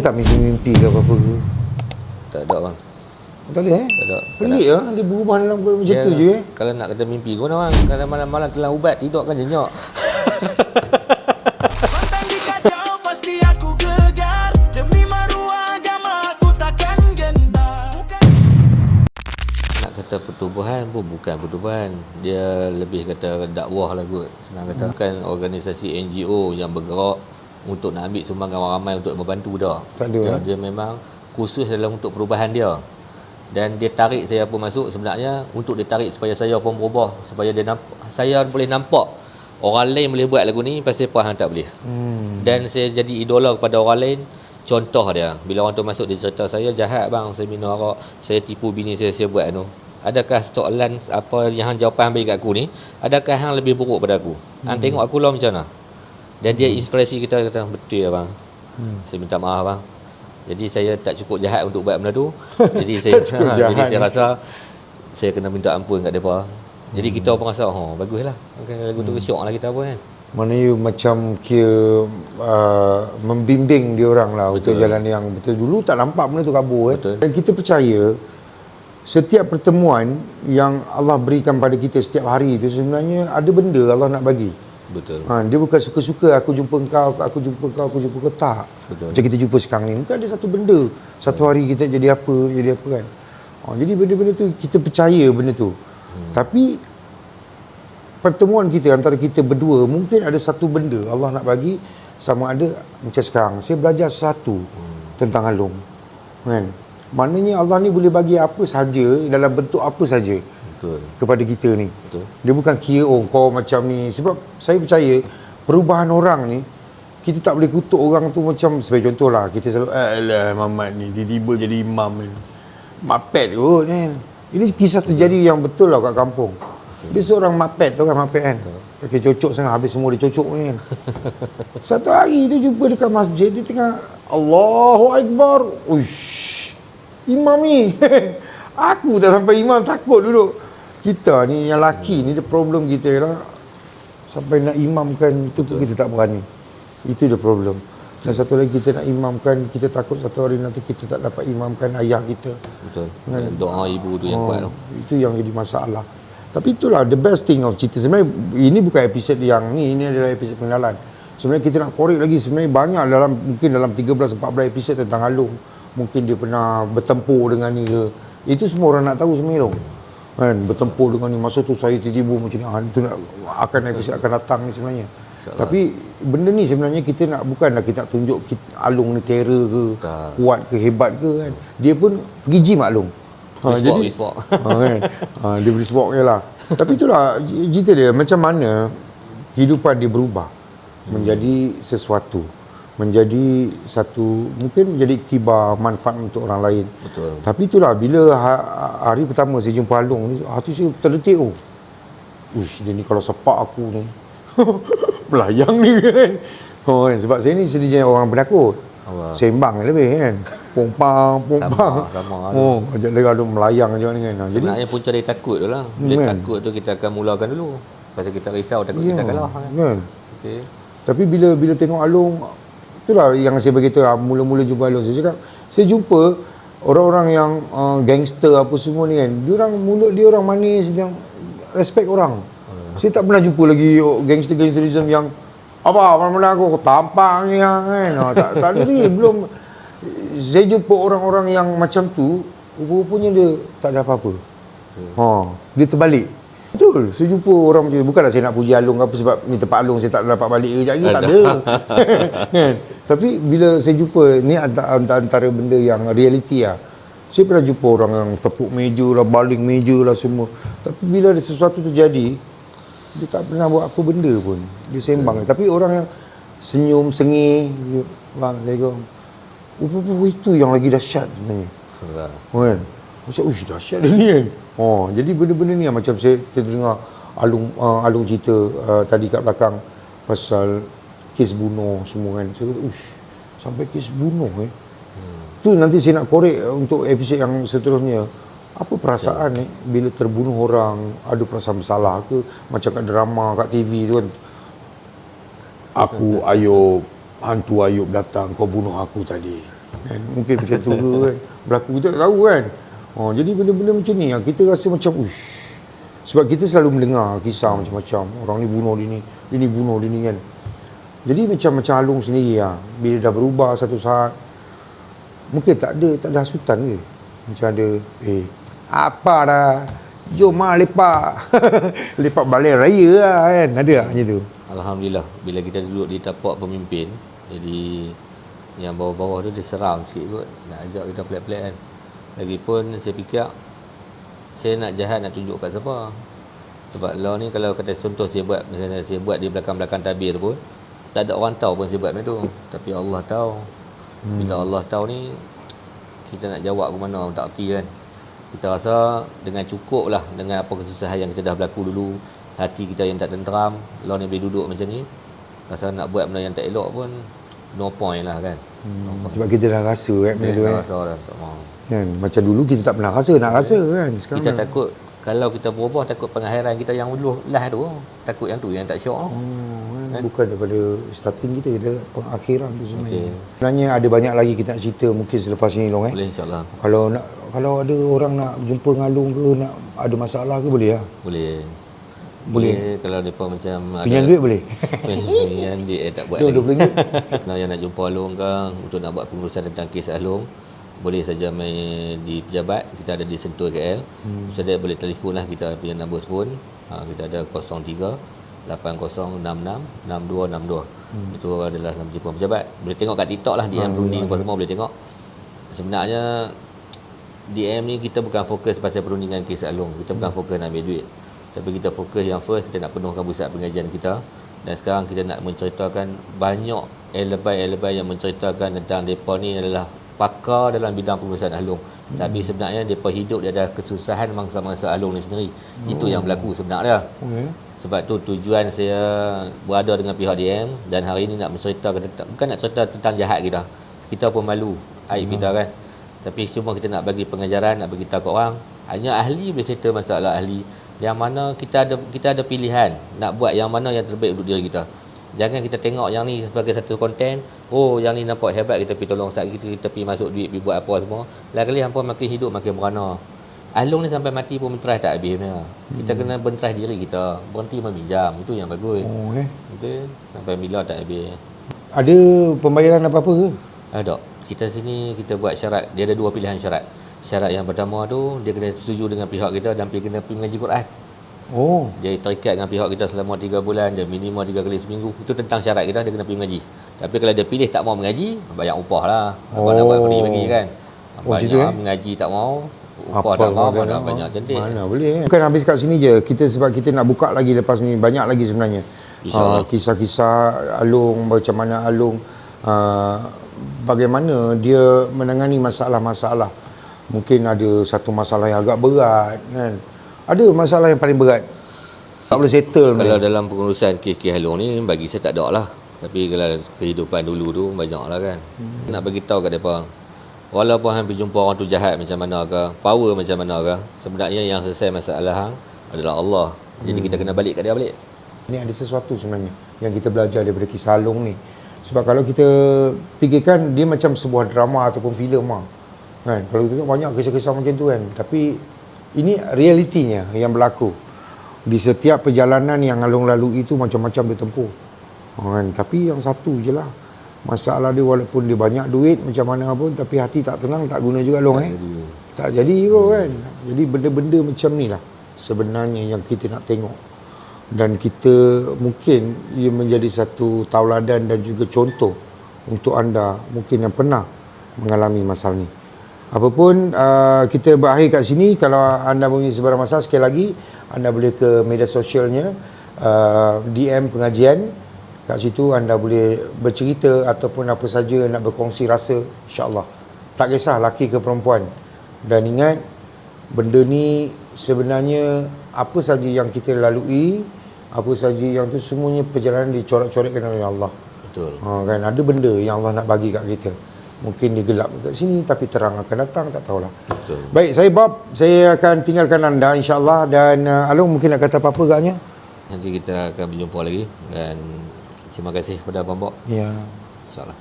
Tak mimpi-mimpi ke apa-apa ke? Tak ada bang. Tak ada Tak ada. Pelik lah, dia berubah dalam macam Dia, tu je kalau nak kata mimpi guna bang, kalau malam-malam telan ubat tidur kan nyenyak. Pantang dikacau pasti aku gegar. Demi maruah agama aku takkan gentar. Nak kata pertubuhan pun bukan pertubuhan. Dia lebih kata dakwah lah kot. Senang kata. Bukan organisasi NGO yang bergerak untuk nak ambil sumbangan orang ramai untuk membantu dah. Tak ada, Dia memang khusus dalam untuk perubahan dia. Dan dia tarik saya pun masuk sebenarnya untuk dia tarik supaya saya pun berubah, supaya dia nampak, saya boleh nampak orang lain boleh buat lagu ni, pasal apa hang tak boleh. Dan saya jadi idola kepada orang lain. Contoh dia, bila orang tu masuk dia cerita, saya jahat bang, saya minum arak, saya tipu bini saya buat tu. Adakah soalan apa yang hang jawapan hang bagi kat aku ni, adakah hang lebih buruk pada aku? Hang tengok aku lah macam mana? Dan dia inspirasi kita, kata betul lah bang. Saya minta maaf bang. Jadi saya tak cukup jahat untuk buat benda tu. Jadi saya jadi saya rasa saya kena minta ampun kat depa. Jadi kita pun rasa baguslah. Lagu tu syok lah kita pun kan. Maknanya macam kira membimbing dia orang lah untuk jalan yang betul. Dulu tak nampak benda tu kabur Betul. Dan kita percaya setiap pertemuan yang Allah berikan pada kita setiap hari itu sebenarnya ada benda Allah nak bagi. Betul. Dia bukan suka-suka aku jumpa kau, aku jumpa kau, tak. Betul. Macam kita jumpa sekarang ni, mungkin ada satu benda. Satu hari kita jadi apa kan. Jadi benda-benda tu kita percaya benda tu. Tapi pertemuan kita antara kita berdua mungkin ada satu benda Allah nak bagi, sama ada macam sekarang saya belajar sesuatu tentang Along. Kan? Maknanya Allah ni boleh bagi apa saja dalam bentuk apa saja. Betul. Kepada kita ni. Betul. Dia bukan kira kau macam ni. Sebab saya percaya perubahan orang ni, kita tak boleh kutuk orang tu macam, sebagai contoh lah, kita selalu alah Mamat ni tiba-tiba jadi imam kan. Mapet kot kan. Ini kisah terjadi yang betul lah kat kampung. Dia seorang mapet, tu kan mapet kan. Pakai cocok sangat, habis semua dia cocok kan. Satu hari tu jumpa dekat masjid, dia tengah Allahu Akbar. Uish, imam ni. Aku tak sampai imam, takut duduk. Kita ni yang laki ni, dia problem kita lah. Sampai nak imamkan itu pun kita tak berani. Itu dia problem. Dan satu lagi, kita nak imamkan, kita takut satu hari nanti kita tak dapat imamkan ayah kita. Betul. Doa ibu tu yang kuat tu. Itu yang jadi masalah. Tapi itulah the best thing of cerita. Sebenarnya ini bukan episod yang ni, ini adalah episod pengenalan. Sebenarnya kita nak korek lagi, sebenarnya banyak mungkin dalam 13-14 episod tentang Along. Mungkin dia pernah bertempur dengan ni ke. Itu semua orang nak tahu sebenarnya dong. Kan, bertempur dengan ni. Masa tu saya tiba-tiba macam ni, itu akan episod akan datang ni sebenarnya. Tapi benda ni sebenarnya kita nak, bukanlah kita nak tunjuk Along ni terror ke, kuat ke, hebat ke kan. Dia pun pergi gym Along. Jadi kan? Dia beri swak je lah. Tapi itulah cerita dia, macam mana kehidupan dia berubah menjadi sesuatu, menjadi satu, mungkin menjadi iktibar, manfaat untuk orang lain. Betul. Tapi itulah, bila hari pertama saya jumpa Along ni, hati saya terdetik. Uish, dia ni kalau sepak aku ni melayang ni kan. Kan? Sebab saya ni sebenarnya orang penakut. Sembang lebih kan. Pompang. Sama. Ajak dia ada melayang macam ni kan. Sebenarnya punca dia takut tu lah. Bila takut tu kita akan mulakan dulu. Pasal kita risau, takut kita kalah kan. Okay. Tapi bila tengok Along, itulah yang saya beritahu, mula-mula jumpa Along, saya cakap, saya jumpa orang-orang yang gangster apa semua ni kan. Mulut dia orang manis, yang respect orang. Saya tak pernah jumpa lagi gangsterism yang apa mana aku tampang yang kan. Tak ada ni, belum. Saya jumpa orang-orang yang macam tu, rupanya dia tak ada apa-apa. Dia terbalik. Betul, saya jumpa orang macam tu. Bukanlah saya nak puji Along apa, sebab ni tempat Along saya tak dapat balik kejap lagi, tak ada. Kan? Tapi bila saya jumpa, ni antara benda yang realiti lah. Saya pernah jumpa orang yang tepuk meja lah, baling meja lah semua. Tapi bila ada sesuatu terjadi, dia tak pernah buat apa benda pun. Dia sembang. Tapi orang yang senyum, sengih, bang, Assalamualaikum. Itu yang lagi dahsyat sebenarnya. Kan? Macam, dahsyat dia ni kan. Jadi benda-benda ni macam saya terdengar Along cerita tadi kat belakang pasal kes bunuh semua kan. Saya kata, sampai kes bunuh Tu nanti saya nak korek untuk episod yang seterusnya. Apa perasaan ni bila terbunuh orang, ada perasaan bersalah ke, macam kat drama, kat TV tu kan. Aku Ayub, hantu Ayub datang, kau bunuh aku tadi. Kan? Mungkin macam tu ke kan. Berlaku kita tak tahu kan. Jadi benda-benda macam ni yang kita rasa macam uish. Sebab kita selalu mendengar kisah macam-macam. Orang ni bunuh dia ni bunuh dia ni kan. Jadi macam Alung sendiri bila dah berubah satu saat, mungkin tak ada hasutan ke? Macam ada, apa dah, jom lepak. Lepak balai raya lah kan. Ada tak macam tu? Alhamdulillah, bila kita duduk di tapak pemimpin, jadi yang bawah-bawah tu dia seram sikit kot, nak ajak kita pelik-pelik kan. Lagipun saya fikir, saya nak jahat nak tunjuk kat siapa. Sebab law ni kalau kata contoh misalnya saya buat di belakang-belakang tabir pun, tak ada orang tahu pun saya buat macam tu. Tapi Allah tahu. Bila Allah tahu ni, kita nak jawab ke mana, tak erti kan. Kita rasa dengan cukup lah dengan apa kesusahan yang kita dah berlaku dulu, hati kita yang tak tenteram, law ni boleh duduk macam ni, rasa nak buat benda yang tak elok pun no point lah kan. Sebab kita dah rasa kan benda tu Kita kan. rasa dah tak mahu. Kan macam dulu kita tak pernah rasa nak rasa kan. Sekarang Kita takut kalau kita berubah, takut pengakhiran kita yang dulu lah tu, takut yang tu yang tak syok tu. kan? Bukan daripada starting kita pengakhiran tu sebenarnya. Okey. Sebenarnya ada banyak lagi kita nak cerita mungkin selepas ni Long Boleh insya-Allah. Kalau ada orang nak jumpa dengan Long ke, nak ada masalah ke, boleh lah. Boleh kalau depa macam Pinjam duit boleh. pinjam duit tak buat lagi. RM20. Kalau yang nak jumpa Alung ke untuk nak buat pengurusan tentang kes Alung, boleh saja main di pejabat, kita ada di Sentul KL. Saja boleh telefon lah, kita punya nombor telefon. Kita ada 03 8066 6262. Itu adalah nombor telefon pejabat. Boleh tengok kat TikTok lah, DM perunding apa semua boleh tengok. Sebenarnya DM ni kita bukan fokus pasal perundingan kes Alung, kita bukan fokus nak ambil duit. Tapi kita fokus yang first, kita nak penuhkan pusat pengajian kita. Dan sekarang kita nak menceritakan banyak elebai-elebai yang menceritakan tentang mereka ni adalah pakar dalam bidang pengurusan Alung. Tapi sebenarnya mereka hidup dia ada kesusahan mangsa-mangsa Alung ni sendiri. Itu yang berlaku sebenarnya. Sebab tu tujuan saya berada dengan pihak DM dan hari ini nak menceritakan tentang, bukan nak cerita tentang jahat kita. Kita pun malu aib kita kan. Tapi cuma kita nak bagi pengajaran, nak bagi tahu kat orang. Hanya ahli boleh cerita masalah ahli. Yang mana kita ada pilihan nak buat yang mana yang terbaik untuk diri kita. Jangan kita tengok yang ni sebagai satu konten, yang ni nampak hebat, kita pergi tolong sat, kita pergi masuk duit, pergi buat apa semua. Lain-kali hampa makin hidup makin merana. Alung ni sampai mati pun menteras tak habis punya. Kita kena benteras diri kita, berhenti meminjam, itu yang bagus. Betul. Sampai bila tak habis. Ada pembayaran apa-apa ke? Ada. Kita sini kita buat syarat, dia ada 2 pilihan syarat. Syarat yang pertama tu, dia kena setuju dengan pihak kita dan kena pergi mengaji Quran. Dia terikat dengan pihak kita selama 3 bulan, dia minimum 3 kali seminggu. Itu tentang syarat kita, dia kena pergi mengaji. Tapi kalau dia pilih tak mau mengaji, banyak upah lah. Abang dapat bagi kan. Banyak mengaji tak mau, upah tak mau, banyak cantik. Mana boleh. Bukan habis kat sini je. Sebab kita nak buka lagi lepas ni, banyak lagi sebenarnya. Kisah-kisah Alung, macam mana Alung, bagaimana dia menangani masalah-masalah. Mungkin ada satu masalah yang agak berat kan. Ada masalah yang paling berat tak boleh settle. Kalau dalam pengurusan kes Alung ni, bagi saya tak ada lah. Tapi kalau kehidupan dulu tu banyak lah kan. Nak bagi tahu kat mereka, walaupun hampir jumpa orang tu jahat macam mana ke, power macam mana ke, sebenarnya yang selesai masalah hang adalah Allah. Jadi kita kena balik kat dia balik. Ini ada sesuatu sebenarnya yang kita belajar daripada kisah Alung ni. Sebab kalau kita fikirkan dia macam sebuah drama ataupun filem kan. Kalau kita tengok banyak kisah-kisah macam tu kan. Tapi ini realitinya yang berlaku. Di setiap perjalanan yang Alung lalui itu macam-macam dia tempuh. Kan. Tapi yang satu je lah. Masalah dia walaupun dia banyak duit macam mana pun, tapi hati tak tenang, tak guna juga Alung tak jadi juga kan. Jadi benda-benda macam ni lah sebenarnya yang kita nak tengok. Dan kita mungkin ia menjadi satu tauladan dan juga contoh untuk anda mungkin yang pernah mengalami masalah ni. Apapun, kita berakhir kat sini. Kalau anda mempunyai sebarang masalah, sekali lagi anda boleh ke media sosialnya, DM pengajian. Kat situ anda boleh bercerita ataupun apa saja nak berkongsi rasa, insya-Allah. Tak kisah laki ke perempuan. Dan ingat, benda ni sebenarnya apa saja yang kita lalui, apa saja yang tu semuanya perjalanan dicoret-coretkan oleh Allah. Betul. Kan ada benda yang Allah nak bagi kat kita. Mungkin dia gelap dekat sini tapi terang akan datang, tak tahulah. Betul. Baik, saya akan tinggalkan anda insya-Allah. Dan Alung mungkin nak kata apa-apa agaknya? Nanti kita akan berjumpa lagi dan terima kasih kepada Abang Bok. Ya. InsyaAllah.